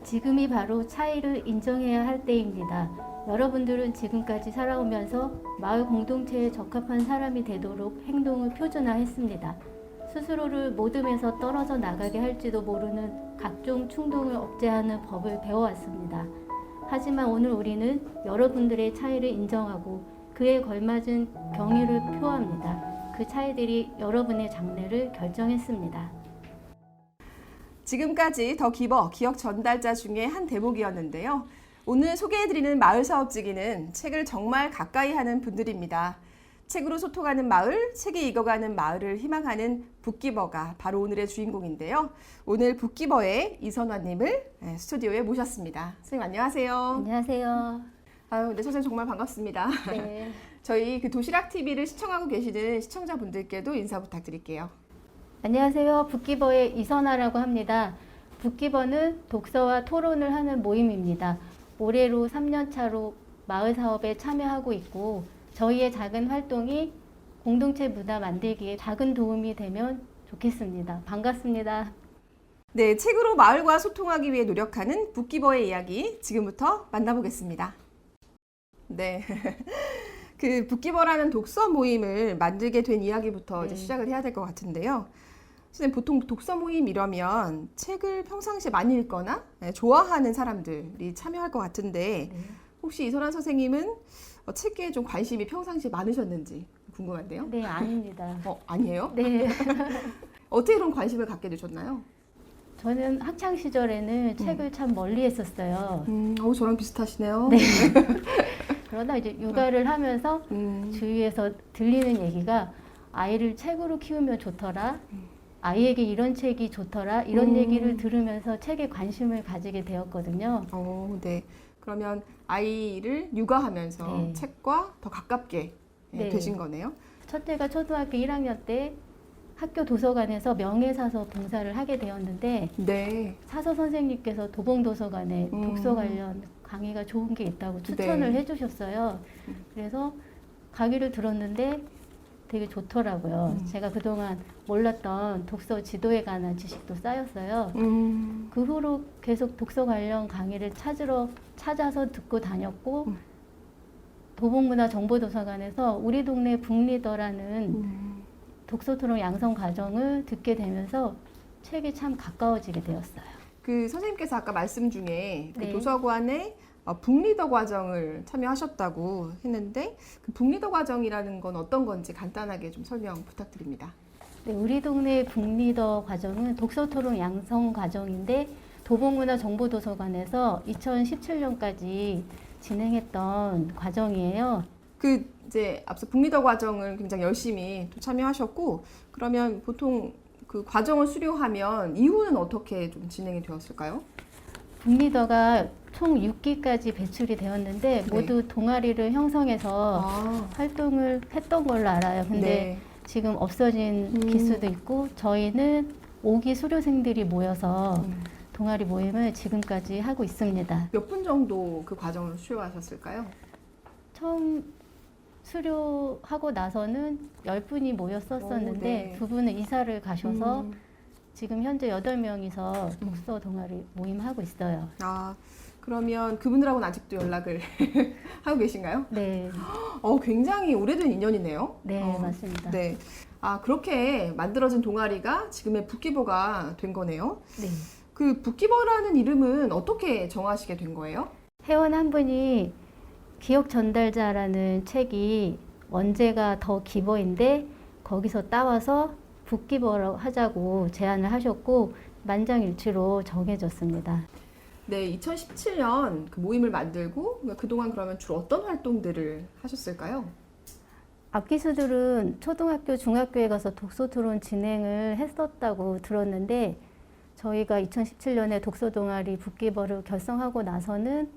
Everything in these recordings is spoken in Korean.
지금이 바로 차이를 인정해야 할 때입니다. 여러분들은 지금까지 살아오면서 마을 공동체에 적합한 사람이 되도록 행동을 표준화했습니다. 스스로를 모둠에서 떨어져 나가게 할지도 모르는 각종 충동을 억제하는 법을 배워왔습니다. 하지만 오늘 우리는 여러분들의 차이를 인정하고 그에 걸맞은 경의를 표합니다. 그 차이들이 여러분의 장래를 결정했습니다. 지금까지 더 기버 기억 전달자 중에 한 대목이었는데요. 오늘 소개해드리는 마을 사업지기는 책을 정말 가까이 하는 분들입니다. 책으로 소통하는 마을, 책이 익어가는 마을을 희망하는 북기버가 바로 오늘의 주인공인데요. 오늘 북기버의 이선화님을 스튜디오에 모셨습니다. 선생님 안녕하세요. 안녕하세요. 아유, 네, 선생님 정말 반갑습니다. 네. 저희 도시락 TV를 시청하고 계시는 시청자분들께도 인사 부탁드릴게요. 안녕하세요. 북기버의 이선아라고 합니다. 북기버는 독서와 토론을 하는 모임입니다. 올해로 3년 차로 마을 사업에 참여하고 있고 저희의 작은 활동이 공동체 문화 만들기에 작은 도움이 되면 좋겠습니다. 반갑습니다. 네, 책으로 마을과 소통하기 위해 노력하는 북기버의 이야기 지금부터 만나보겠습니다. 네, 그 북기버라는 독서 모임을 만들게 된 이야기부터 이제 시작을 해야 될 것 같은데요. 선생님, 보통 독서 모임 이러면 책을 평상시에 많이 읽거나 좋아하는 사람들이 참여할 것 같은데 혹시 이선화 선생님은 책에 좀 관심이 평상시에 많으셨는지 궁금한데요. 네, 아닙니다. 아니에요? 네. 어떻게 그런 관심을 갖게 되셨나요? 저는 학창 시절에는 책을 참 멀리 했었어요. 저랑 비슷하시네요. 네. 그러다 이제 육아를 하면서 주위에서 들리는 얘기가 아이를 책으로 키우면 좋더라. 아이에게 이런 책이 좋더라. 이런 얘기를 들으면서 책에 관심을 가지게 되었거든요. 네. 그러면 아이를 육아하면서 네. 책과 더 가깝게 네. 되신 거네요. 첫째가 초등학교 1학년 때 학교 도서관에서 명예사서 봉사를 하게 되었는데 네. 사서 선생님께서 도봉도서관에 독서 관련 강의가 좋은 게 있다고 추천을 네. 해주셨어요. 그래서 강의를 들었는데 되게 좋더라고요. 제가 그동안 몰랐던 독서 지도에 관한 지식도 쌓였어요. 그 후로 계속 독서 관련 강의를 찾아서 듣고 다녔고 도봉문화정보도서관에서 우리 동네 북리더라는 독서토론 양성 과정을 듣게 되면서 책이 참 가까워지게 되었어요. 그 선생님께서 아까 말씀 중에 그 네. 도서관에 북리더 과정을 참여하셨다고 했는데 그 북리더 과정이라는 건 어떤 건지 간단하게 좀 설명 부탁드립니다. 네, 우리 동네 북리더 과정은 독서토론 양성 과정인데 도봉문화정보도서관에서 2017년까지 진행했던 과정이에요. 그 이제 앞서 북리더 과정을 굉장히 열심히 또 참여하셨고 그러면 보통 그 과정을 수료하면 이후는 어떻게 좀 진행이 되었을까요? 북리더가 총 6기까지 배출이 되었는데 모두 동아리를 형성해서 활동을 했던 걸로 알아요. 근데 지금 없어진 기수도 있고 저희는 5기 수료생들이 모여서 동아리 모임을 지금까지 하고 있습니다. 몇 분 정도 그 과정을 수료하셨을까요? 처음 수료하고 나서는 10분이 모였었었는데 두 분은 이사를 가셔서 지금 현재 8명이서 독서 동아리 모임하고 있어요. 그러면 그분들하고는 아직도 연락을 하고 계신가요? 네. 굉장히 오래된 인연이네요. 네, 맞습니다. 네. 그렇게 만들어진 동아리가 지금의 북기버가 된 거네요. 네. 그 북기버라는 이름은 어떻게 정하시게 된 거예요? 회원 한 분이 기억 전달자라는 책이 원제가 더 기버인데 거기서 따와서 북기버로 하자고 제안을 하셨고 만장일치로 정해졌습니다. 네, 2017년 그 모임을 만들고 그동안 그러면 주로 어떤 활동들을 하셨을까요? 앞기수들은 초등학교, 중학교에 가서 독서토론 진행을 했었다고 들었는데 저희가 2017년에 독서동아리 북기버를 결성하고 나서는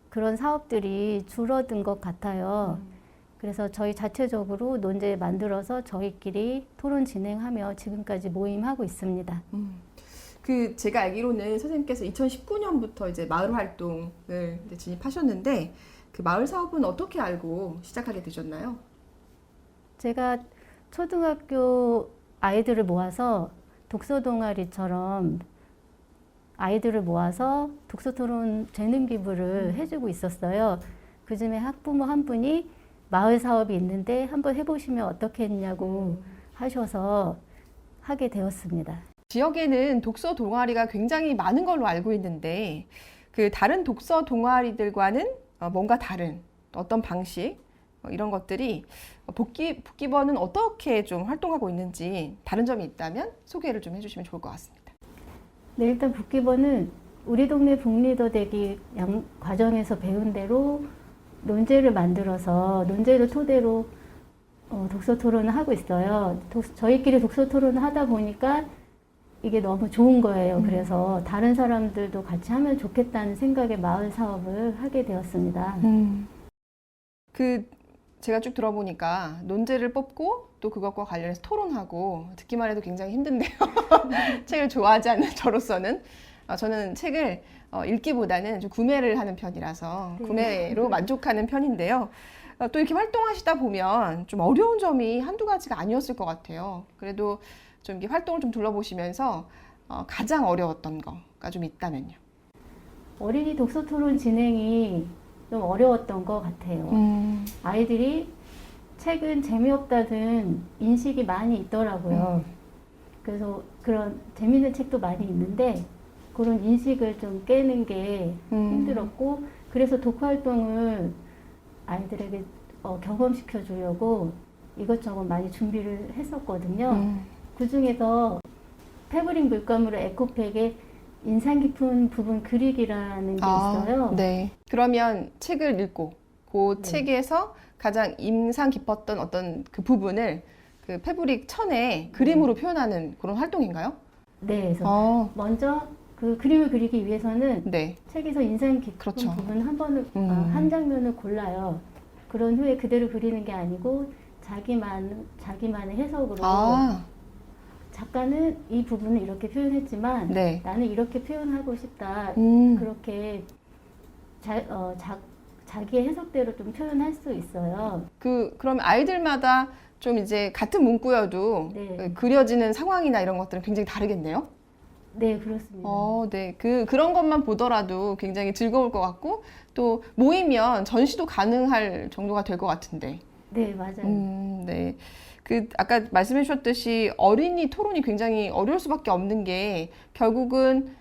그런 사업들이 줄어든 것 같아요. 그래서 저희 자체적으로 논제 만들어서 저희끼리 토론 진행하며 지금까지 모임하고 있습니다. 그 제가 알기로는 선생님께서 2019년부터 이제 마을 활동을 이제 진입하셨는데 그 마을 사업은 어떻게 알고 시작하게 되셨나요? 제가 초등학교 아이들을 모아서 독서 동아리처럼 아이들을 모아서 독서토론 재능 기부를 해주고 있었어요. 그중에 학부모 한 분이 마을 사업이 있는데 한번 해보시면 어떻겠냐고 하셔서 하게 되었습니다. 지역에는 독서 동아리가 굉장히 많은 걸로 알고 있는데 그 다른 독서 동아리들과는 뭔가 다른 어떤 방식 이런 것들이 북기버는 어떻게 좀 활동하고 있는지 다른 점이 있다면 소개를 좀 해주시면 좋을 것 같습니다. 네, 일단 북기버는 우리 동네 북리더 되기 과정에서 배운 대로 논제를 만들어서 논제를 토대로 독서 토론을 하고 있어요. 저희끼리 독서 토론을 하다 보니까 이게 너무 좋은 거예요. 그래서 다른 사람들도 같이 하면 좋겠다는 생각에 마을 사업을 하게 되었습니다. 제가 쭉 들어보니까 논제를 뽑고 또 그것과 관련해서 토론하고 듣기만 해도 굉장히 힘든데요. 책을 좋아하지 않는 저로서는 저는 책을 읽기보다는 좀 구매를 하는 편이라서 구매로 만족하는 편인데요. 또 이렇게 활동하시다 보면 좀 어려운 점이 한두 가지가 아니었을 것 같아요. 그래도 좀 이렇게 활동을 좀 둘러보시면서 가장 어려웠던 거가 좀 있다면요. 어린이 독서 토론 진행이 좀 어려웠던 것 같아요. 아이들이 책은 재미없다는 인식이 많이 있더라고요. 그래서 그런 재밌는 책도 많이 있는데 그런 인식을 좀 깨는 게 힘들었고, 그래서 독서 활동을 아이들에게 경험시켜 주려고 이것저것 많이 준비를 했었거든요. 그 중에서 패브릭 물감으로 에코백에 인상 깊은 부분 그리기라는 게 있어요. 네. 그러면 책을 읽고 그 네. 책에서 가장 인상 깊었던 어떤 그 부분을 그 패브릭 천에 그림으로 표현하는 그런 활동인가요? 네, 그래서 먼저 그 그림을 그리기 위해서는 네. 책에서 인상 깊은 그렇죠. 부분 한 장면을 골라요. 그런 후에 그대로 그리는 게 아니고 자기만의 해석으로 작가는 이 부분을 이렇게 표현했지만 네. 나는 이렇게 표현하고 싶다. 그렇게 자기의 해석대로 좀 표현할 수 있어요. 그러면 아이들마다 좀 이제 같은 문구여도 네. 그려지는 상황이나 이런 것들은 굉장히 다르겠네요. 네, 그렇습니다. 네. 그런 것만 보더라도 굉장히 즐거울 것 같고 또 모이면 전시도 가능할 정도가 될 것 같은데. 네, 맞아요. 네. 아까 말씀해 주셨듯이 어린이 토론이 굉장히 어려울 수밖에 없는 게 결국은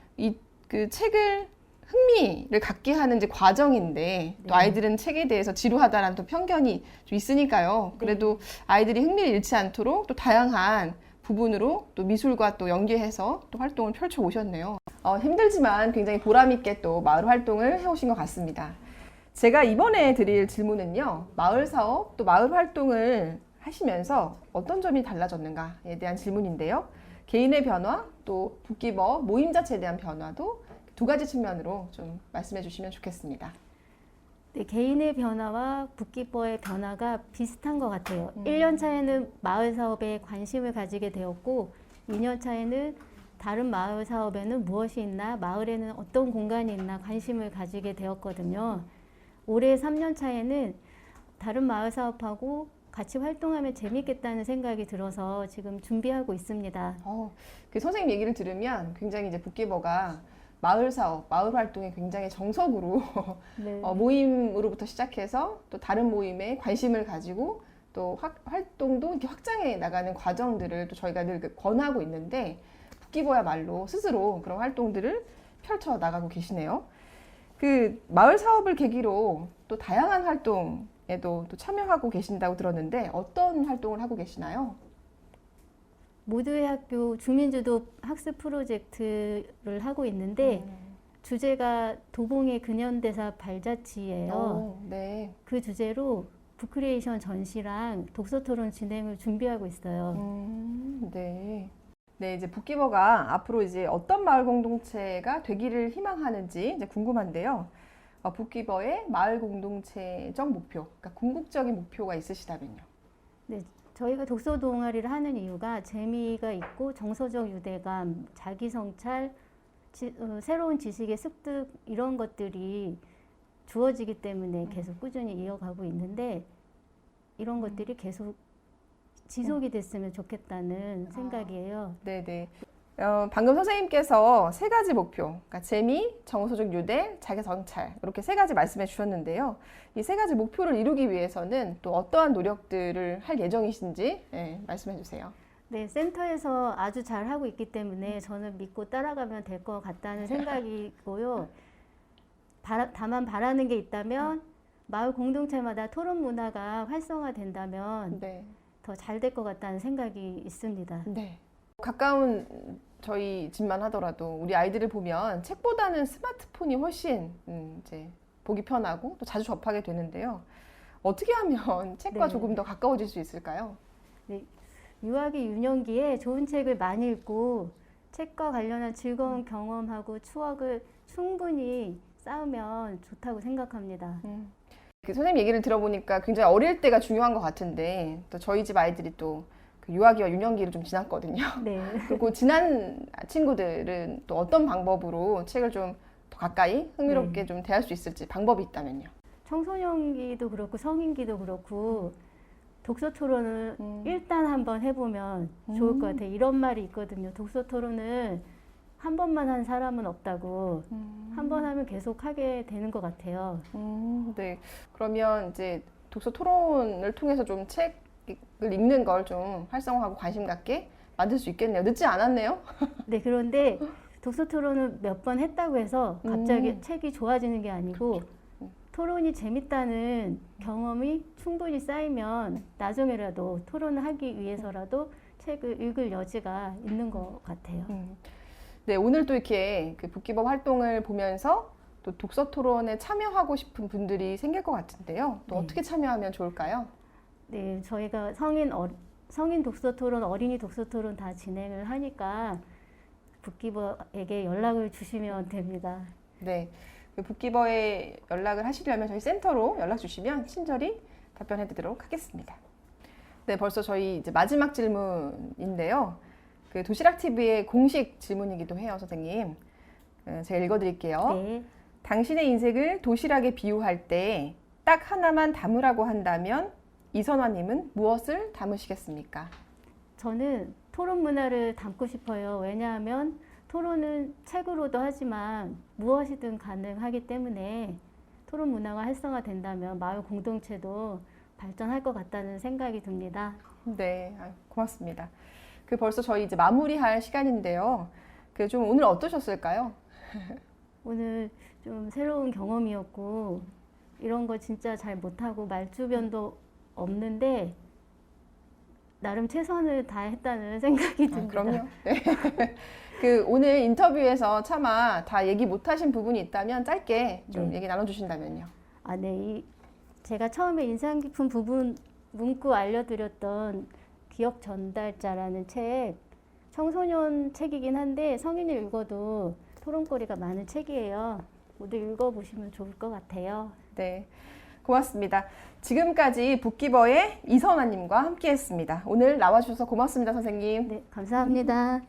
그 책을 흥미를 갖게 하는 이제 과정인데 또 아이들은 책에 대해서 지루하다라는 또 편견이 좀 있으니까요. 그래도 아이들이 흥미를 잃지 않도록 또 다양한 부분으로 또 미술과 또 연계해서 또 활동을 펼쳐 오셨네요. 힘들지만 굉장히 보람있게 또 마을 활동을 해오신 것 같습니다. 제가 이번에 드릴 질문은요. 마을 사업 또 마을 활동을 하시면서 어떤 점이 달라졌는가에 대한 질문인데요. 개인의 변화 또 북기버 모임 자체에 대한 변화도 두 가지 측면으로 좀 말씀해 주시면 좋겠습니다. 네, 개인의 변화와 북기버의 변화가 비슷한 것 같아요. 1년 차에는 마을 사업에 관심을 가지게 되었고 2년 차에는 다른 마을 사업에는 무엇이 있나, 마을에는 어떤 공간이 있나 관심을 가지게 되었거든요. 올해 3년 차에는 다른 마을 사업하고 같이 활동하면 재밌겠다는 생각이 들어서 지금 준비하고 있습니다. 그 선생님 얘기를 들으면 굉장히 이제 북기버가 마을 사업, 마을 활동에 굉장히 정석으로 네. 모임으로부터 시작해서 또 다른 모임에 관심을 가지고 또 활동도 이렇게 확장해 나가는 과정들을 또 저희가 늘 권하고 있는데 북기버야말로 스스로 그런 활동들을 펼쳐 나가고 계시네요. 그 마을 사업을 계기로 또 다양한 활동에도 또 참여하고 계신다고 들었는데 어떤 활동을 하고 계시나요? 모두의 학교 주민주도 학습 프로젝트를 하고 있는데 주제가 도봉의 근현대사 발자취예요. 네. 그 주제로 북크리에이션 전시랑 독서토론 진행을 준비하고 있어요. 네. 네, 이제 북기버가 앞으로 이제 어떤 마을 공동체가 되기를 희망하는지 이제 궁금한데요. 북기버의 마을 공동체적 목표, 그러니까 궁극적인 목표가 있으시다면요. 네, 저희가 독서 동아리를 하는 이유가 재미가 있고 정서적 유대감, 자기 성찰, 새로운 지식의 습득 이런 것들이 주어지기 때문에 계속 꾸준히 이어가고 있는데 이런 것들이 계속 지속이 됐으면 좋겠다는 생각이에요. 네네. 방금 선생님께서 세 가지 목표, 그러니까 재미, 정서적 유대, 자기 성찰 이렇게 세 가지 말씀해 주셨는데요. 이 세 가지 목표를 이루기 위해서는 또 어떠한 노력들을 할 예정이신지 말씀해 주세요. 네, 센터에서 아주 잘 하고 있기 때문에 저는 믿고 따라가면 될 것 같다는 생각이고요. 다만 바라는 게 있다면 마을 공동체마다 토론 문화가 활성화된다면 네. 더 잘 될 것 같다는 생각이 있습니다. 네. 가까운 저희 집만 하더라도 우리 아이들을 보면 책보다는 스마트폰이 훨씬 이제 보기 편하고 또 자주 접하게 되는데요. 어떻게 하면 책과 네. 조금 더 가까워질 수 있을까요? 네, 유아기 유년기에 좋은 책을 많이 읽고 책과 관련한 즐거운 경험하고 추억을 충분히 쌓으면 좋다고 생각합니다. 그 선생님 얘기를 들어보니까 굉장히 어릴 때가 중요한 것 같은데 또 저희 집 아이들이 또 그 유아기와 유년기를 좀 지났거든요. 네. 그리고 지난 친구들은 또 어떤 방법으로 책을 좀 더 가까이 흥미롭게 좀 대할 수 있을지 방법이 있다면요. 청소년기도 그렇고 성인기도 그렇고 독서 토론을 일단 한번 해보면 좋을 것 같아요. 이런 말이 있거든요. 독서 토론을 한 번만 한 사람은 없다고. 한 번 하면 계속 하게 되는 것 같아요. 네. 그러면 이제 독서 토론을 통해서 좀 책을 읽는 걸 좀 활성화하고 관심 갖게 만들 수 있겠네요. 늦지 않았네요. 네, 그런데 독서 토론을 몇 번 했다고 해서 갑자기 책이 좋아지는 게 아니고 토론이 재밌다는 경험이 충분히 쌓이면 나중에라도 토론을 하기 위해서라도 책을 읽을 여지가 있는 것 같아요. 네, 오늘 또 이렇게 그 북기법 활동을 보면서 또 독서 토론에 참여하고 싶은 분들이 생길 것 같은데요. 또 네. 어떻게 참여하면 좋을까요? 네, 저희가 성인 독서 토론, 어린이 독서 토론 다 진행을 하니까 북기버에게 연락을 주시면 됩니다. 네, 그 북기버에 연락을 하시려면 저희 센터로 연락 주시면 친절히 답변해 드리도록 하겠습니다. 네, 벌써 저희 이제 마지막 질문인데요. 그 도시락 TV의 공식 질문이기도 해요, 선생님. 제가 읽어드릴게요. 네, 당신의 인생을 도시락에 비유할 때 딱 하나만 담으라고 한다면 이선화님은 무엇을 담으시겠습니까? 저는 토론 문화를 담고 싶어요. 왜냐하면 토론은 책으로도 하지만 무엇이든 가능하기 때문에 토론 문화가 활성화된다면 마을 공동체도 발전할 것 같다는 생각이 듭니다. 네, 고맙습니다. 그 벌써 저희 이제 마무리할 시간인데요. 그 좀 오늘 어떠셨을까요? 오늘 좀 새로운 경험이었고 이런 거 진짜 잘 못하고 말주변도 없는데 나름 최선을 다했다는 생각이 듭니다. 그럼요. 네. 그 오늘 인터뷰에서 차마 다 얘기 못하신 부분이 있다면 짧게 좀 네. 얘기 나눠주신다면요. 아, 네. 제가 처음에 인상 깊은 부분 문구 알려드렸던 기억 전달자라는 책, 청소년 책이긴 한데 성인이 읽어도 토론거리가 많은 책이에요. 모두 읽어보시면 좋을 것 같아요. 네, 고맙습니다. 지금까지 북기버의 이선화님과 함께했습니다. 오늘 나와주셔서 고맙습니다, 선생님. 네, 감사합니다.